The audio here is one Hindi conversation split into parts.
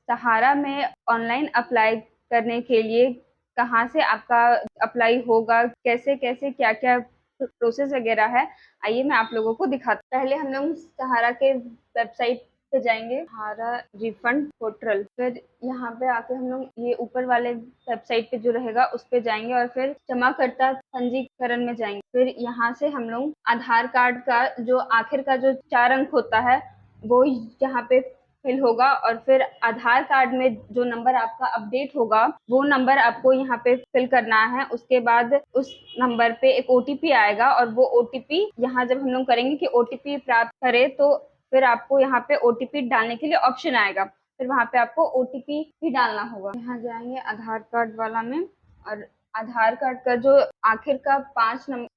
सहारा में ऑनलाइन अप्लाई करने के लिए कहाँ से आपका अप्लाई होगा, कैसे-कैसे, क्या-क्या प्रोसेस वगैरह है, आइए मैं आप लोगों को दिखाती हूँ। पहले हम लोग सहारा के वेबसाइट पे जाएँगे, सहारा रिफंड पोर्टल। फिर यहाँ पे आके हम लोग ये ऊपर वाले वेबसाइट पे जो रहेगा उस पे जाएँगे और फिर जमाकर्ता पंजीकरण में जाएँगे। फिर यहाँ से हम लोग आधार कार्ड का जो आखिर का जो 4 अंक होता है, वो यहाँ पे फिल होगा और फिर आधार कार्ड में जो नंबर आपका अपडेट होगा वो नंबर आपको यहाँ पे फिल करना है। उसके बाद उस नंबर पे एक ओटीपी आएगा और वो ओटीपी यहाँ जब हम लोग करेंगे कि ओटीपी प्राप्त करें तो फिर आपको यहाँ पे ओटीपी डालने के लिए ऑप्शन आएगा, फिर वहाँ पे आपको ओटीपी भी डालना होगा। यहाँ जाएंगे आधार कार्ड वाला में और आधार कार्ड का जो आखिर का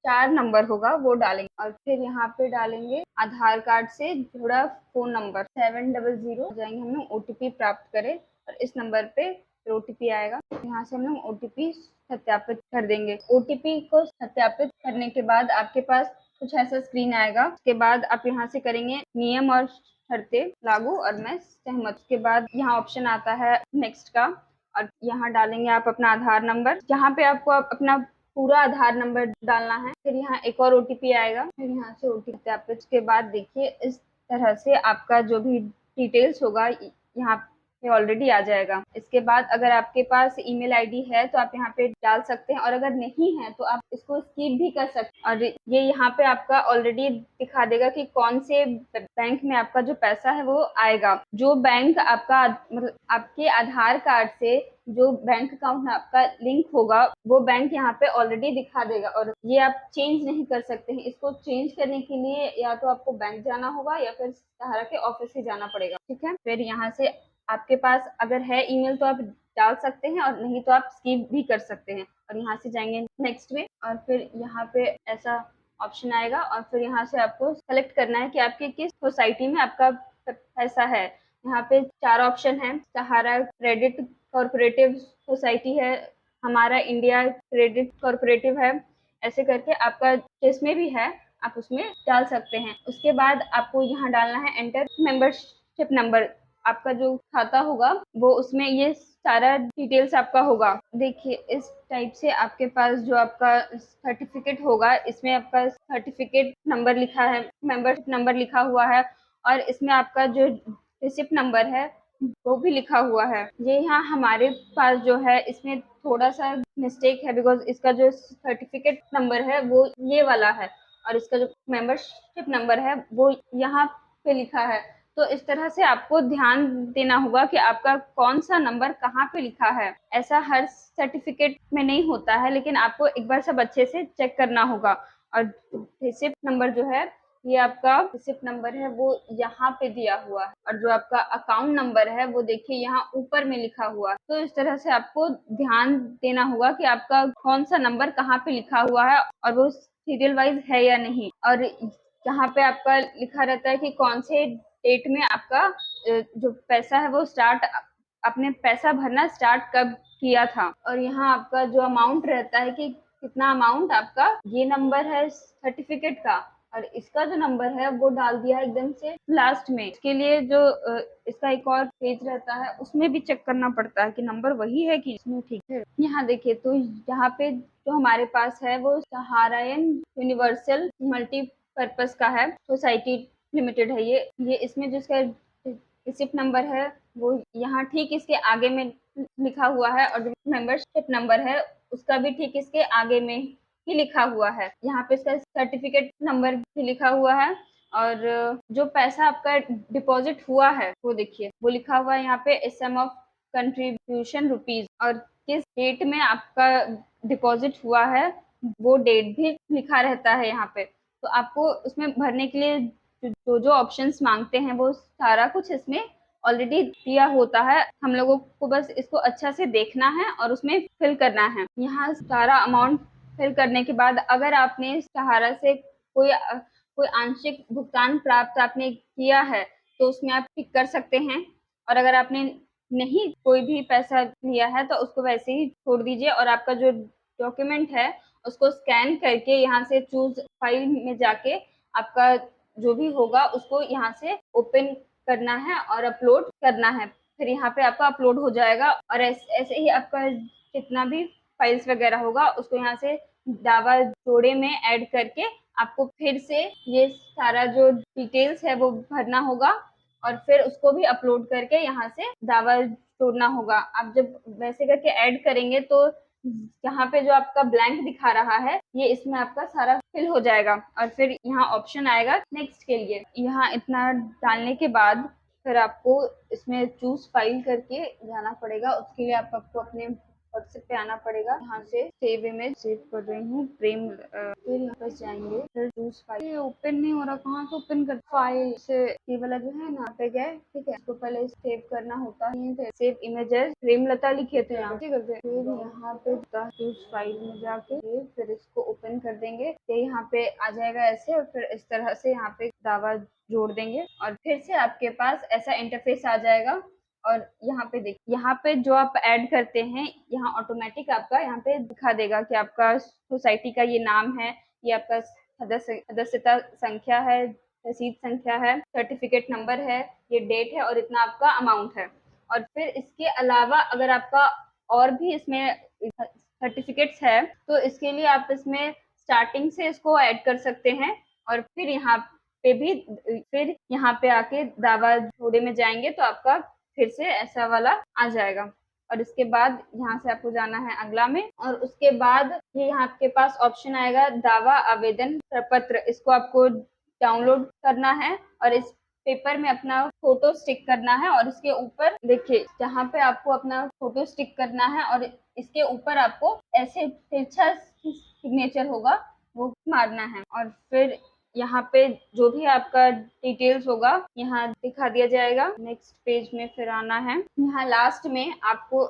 4 नंबर होगा वो डालेंगे और फिर यहाँ पे डालेंगे आधार कार्ड से जुड़ा फोन नंबर 700 जाएंगे हम लोग ओटीपी प्राप्त करें और इस नंबर पे ओटीपी आएगा। यहाँ से हम लोग ओटीपी सत्यापित कर देंगे। ओटीपी को सत्यापित करने के बाद आपके पास कुछ ऐसा स्क्रीन आएगा। उसके बाद आप यहाँ से करेंगे नियम और शर्तें लागू और मैं सहमत। उसके बाद यहाँ ऑप्शन आता है नेक्स्ट का और यहाँ डालेंगे आप अपना आधार नंबर, जहाँ पे आपको अपना पूरा आधार नंबर डालना है। फिर यहाँ एक और ओटीपी आएगा, फिर यहाँ से ओटीपी सत्यापित के बाद देखिए इस तरह से आपका जो भी डिटेल्स होगा यहाँ पे ऑलरेडी आ जाएगा। इसके बाद अगर आपके पास ईमेल आईडी है तो आप यहाँ पे डाल सकते हैं और अगर नहीं है तो आप इसको स्किप भी कर सकते हैं और ये यहाँ पे आपका ऑलरेडी दिखा देगा कि कौन से बैंक में आपका जो पैसा है वो आएगा। जो बैंक आपका मतलब आपके आधार कार्ड से जो बैंक अकाउंट आपका लिंक होगा वो बैंक यहाँ पे ऑलरेडी दिखा देगा और ये आप चेंज नहीं कर सकते हैं। इसको चेंज करने के लिए या तो आपको बैंक जाना होगा या फिर सहारा के ऑफिस ही जाना पड़ेगा, ठीक है। फिर यहाँ से आपके पास अगर है ईमेल तो आप डाल सकते हैं और नहीं तो आप स्किप भी कर सकते हैं और यहाँ से जाएंगे नेक्स्ट में और फिर यहाँ पे ऐसा ऑप्शन आएगा और फिर यहाँ से आपको सेलेक्ट करना है कि आपके किस सोसाइटी में आपका पैसा है। यहाँ पे 4 ऑप्शन है, सहारा क्रेडिट कॉर्पोरेटिव सोसाइटी है, हमारा इंडिया क्रेडिट कॉर्पोरेटिव है, ऐसे करके आपका जिसमें भी है आप उसमें डाल सकते हैं। उसके बाद आपको यहाँ डालना है एंटर मेंबरशिप नंबर, आपका जो खाता होगा वो उसमें ये सारा डिटेल्स आपका होगा। देखिए इस टाइप से आपके पास जो आपका सर्टिफिकेट होगा इसमें आपका सर्टिफिकेट नंबर लिखा है, मेंबरशिप नंबर लिखा हुआ है और इसमें आपका जो रिसिप्ट नंबर है वो भी लिखा हुआ है। ये यहाँ हमारे पास जो है इसमें थोड़ा सा मिस्टेक है बिकॉज इसका जो सर्टिफिकेट नंबर है वो ये वाला है और इसका जो मेंबरशिप नंबर है वो यहाँ पे लिखा है। तो इस तरह से आपको ध्यान देना होगा कि आपका कौन सा नंबर कहाँ पे लिखा है। ऐसा हर सर्टिफिकेट में नहीं होता है लेकिन आपको एक बार सब अच्छे से चेक करना होगा। और रिसिप्ट नंबर जो है ये आपका रिसिप्ट नंबर है वो यहाँ पे दिया हुआ है और जो आपका अकाउंट नंबर है वो देखिए यहाँ ऊपर में लिखा हुआ है। तो इस तरह से आपको ध्यान देना होगा कि आपका कौन सा नंबर कहाँ पे लिखा हुआ है और वो सीरियल वाइज है या नहीं। और यहाँ पे आपका लिखा रहता है कि कौन से डेट में आपका जो पैसा है वो स्टार्ट अपने पैसा भरना स्टार्ट कब किया था और यहाँ आपका जो अमाउंट रहता है कि कितना अमाउंट आपका ये नंबर है सर्टिफिकेट का और इसका जो नंबर है वो डाल दिया है एकदम से लास्ट में। इसके लिए जो इसका एक और पेज रहता है उसमें भी चेक करना पड़ता है कि नंबर वही है कि इसमें ठीक है। यहाँ देखिए तो यहाँ पे जो हमारे पास है वो सहारायन यूनिवर्सल मल्टीपर्पज का है सोसाइटी लिमिटेड है। ये इसमें जिसका रिसिप्ट नंबर है वो यहाँ ठीक इसके आगे में लिखा हुआ है और जो मेंबरशिप नंबर है उसका भी ठीक इसके आगे में ही लिखा हुआ है। यहाँ पे इसका सर्टिफिकेट नंबर भी लिखा हुआ है और जो पैसा आपका डिपॉजिट हुआ है वो देखिए वो लिखा हुआ है यहाँ पे सम ऑफ कंट्रीब्यूशन रुपीज और किस डेट में आपका डिपॉजिट हुआ है वो डेट भी लिखा रहता है यहाँ पे। तो आपको उसमें भरने के लिए जो जो ऑप्शंस मांगते हैं वो सारा कुछ इसमें ऑलरेडी दिया होता है। हम लोगों को बस इसको अच्छा से देखना है और उसमें फिल करना है। यहाँ सारा अमाउंट फिल करने के बाद अगर आपने सहारा से कोई आंशिक भुगतान प्राप्त आपने किया है तो उसमें आप टिक कर सकते हैं और अगर आपने नहीं कोई भी पैसा लिया है तो उसको वैसे ही छोड़ दीजिए और आपका जो डॉक्यूमेंट है उसको स्कैन करके यहाँ से चूज फाइल में जाके आपका जो भी होगा उसको यहाँ से ओपन करना है और अपलोड करना है। फिर यहाँ पे आपका अपलोड हो जाएगा। और ऐसे ही आपका जितना भी फाइल्स वगैरह होगा उसको यहाँ से दावा जोड़े में ऐड करके आपको फिर से ये सारा जो डिटेल्स है वो भरना होगा और फिर उसको भी अपलोड करके यहाँ से दावा जोड़ना होगा। आप जब वैसे करके ऐड करेंगे तो यहाँ पे जो आपका ब्लैंक दिखा रहा है ये इसमें आपका सारा फिल हो जाएगा और फिर यहाँ ऑप्शन आएगा नेक्स्ट के लिए। यहाँ इतना डालने के बाद फिर आपको इसमें चूज फाइल करके जाना पड़ेगा। उसके लिए आपको अपने व्हाट्सएप पे आना पड़ेगा। यहाँ से सेव इमेज सेव कर रही हूँ प्रेम, फिर यहाँ पर जाएंगे, फिर चूज फाइल। ये ओपन नहीं हो रहा, कहाँ से ओपन कर फाइल से ये वाला जो है ना यहाँ पे गए, ठीक है। इसको पहले सेव करना होता है, सेव इमेजेस प्रेमलता लिखे थे यहाँ पे करते हैं। फिर यहाँ पे चूज फाइल में जाके फिर इसको ओपन कर देंगे, तो यहाँ पे आ जाएगा ऐसे और फिर इस तरह से यहाँ पे दावा जोड़ देंगे और फिर से आपके पास ऐसा इंटरफेस आ जाएगा। और यहाँ पे देखिए, यहाँ पे जो आप ऐड करते हैं यहाँ ऑटोमेटिक आपका यहाँ पे दिखा देगा कि आपका सोसाइटी का ये नाम है, ये आपका सदस्यता संख्या है, रसीद संख्या है, सर्टिफिकेट नंबर है, ये डेट है और इतना आपका अमाउंट है। और फिर इसके अलावा अगर आपका और भी इसमें सर्टिफिकेट्स है तो इसके लिए आप इसमें स्टार्टिंग से इसको ऐड कर सकते हैं और फिर यहाँ पे भी फिर यहाँ पे आके दावा जोड़े में जाएंगे तो आपका फिर से ऐसा वाला आ जाएगा। और इसके बाद यहाँ से आपको जाना है अगला में और उसके बाद ये यहाँ आपके पास ऑप्शन आएगा दावा आवेदन प्रपत्र। इसको आपको डाउनलोड करना है और इस पेपर में अपना फोटो स्टिक करना है और इसके ऊपर देखिए जहाँ पे आपको अपना फोटो स्टिक करना है और इसके ऊपर आपको ऐसे तिरछा सिग्नेचर होगा वो मारना है और फिर यहाँ पे जो भी आपका डिटेल्स होगा यहाँ दिखा दिया जाएगा। नेक्स्ट पेज में फिर आना है, यहाँ लास्ट में आपको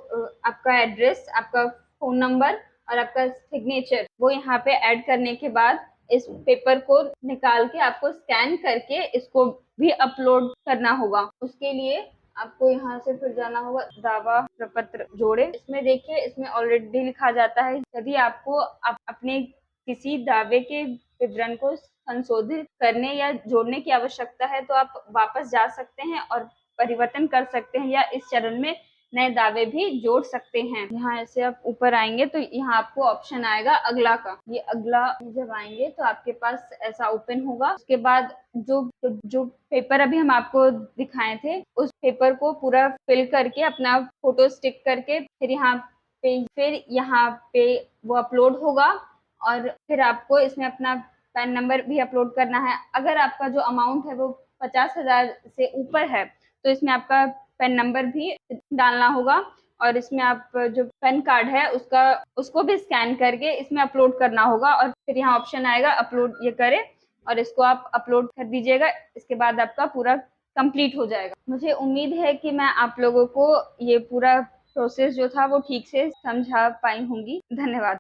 आपका एड्रेस, आपका फोन नंबर और आपका सिग्नेचर वो यहाँ पे ऐड करने के बाद इस पेपर को निकाल के आपको स्कैन करके इसको भी अपलोड करना होगा। उसके लिए आपको यहाँ से फिर जाना होगा दावा प्रपत्र जोड़े। इसमें देखिए इसमें ऑलरेडी लिखा जाता है यदि आपको अपने किसी दावे के विवरण को संशोधित करने या जोड़ने की आवश्यकता है तो आप वापस जा सकते हैं और परिवर्तन कर सकते हैं या इस चरण में नए दावे भी जोड़ सकते हैं। यहाँ ऐसे आप ऊपर आएंगे तो यहाँ आपको ऑप्शन आएगा अगला का। ये अगला जब आएंगे तो आपके पास ऐसा ओपन होगा। उसके बाद जो पेपर अभी हम आपको दिखाए थे उस पेपर को पूरा फिल करके अपना फोटो स्टिक करके फिर यहाँ पे वो अपलोड होगा और फिर आपको इसमें अपना पैन नंबर भी अपलोड करना है। अगर आपका जो अमाउंट है वो 50,000 से ऊपर है तो इसमें आपका पैन नंबर भी डालना होगा और इसमें आप जो पैन कार्ड है उसको भी स्कैन करके इसमें अपलोड करना होगा और फिर यहाँ ऑप्शन आएगा अपलोड ये करें और इसको आप अपलोड कर दीजिएगा। इसके बाद आपका पूरा कंप्लीट हो जाएगा। मुझे उम्मीद है कि मैं आप लोगों को ये पूरा प्रोसेस जो था वो ठीक से समझा पाई होंगी। धन्यवाद।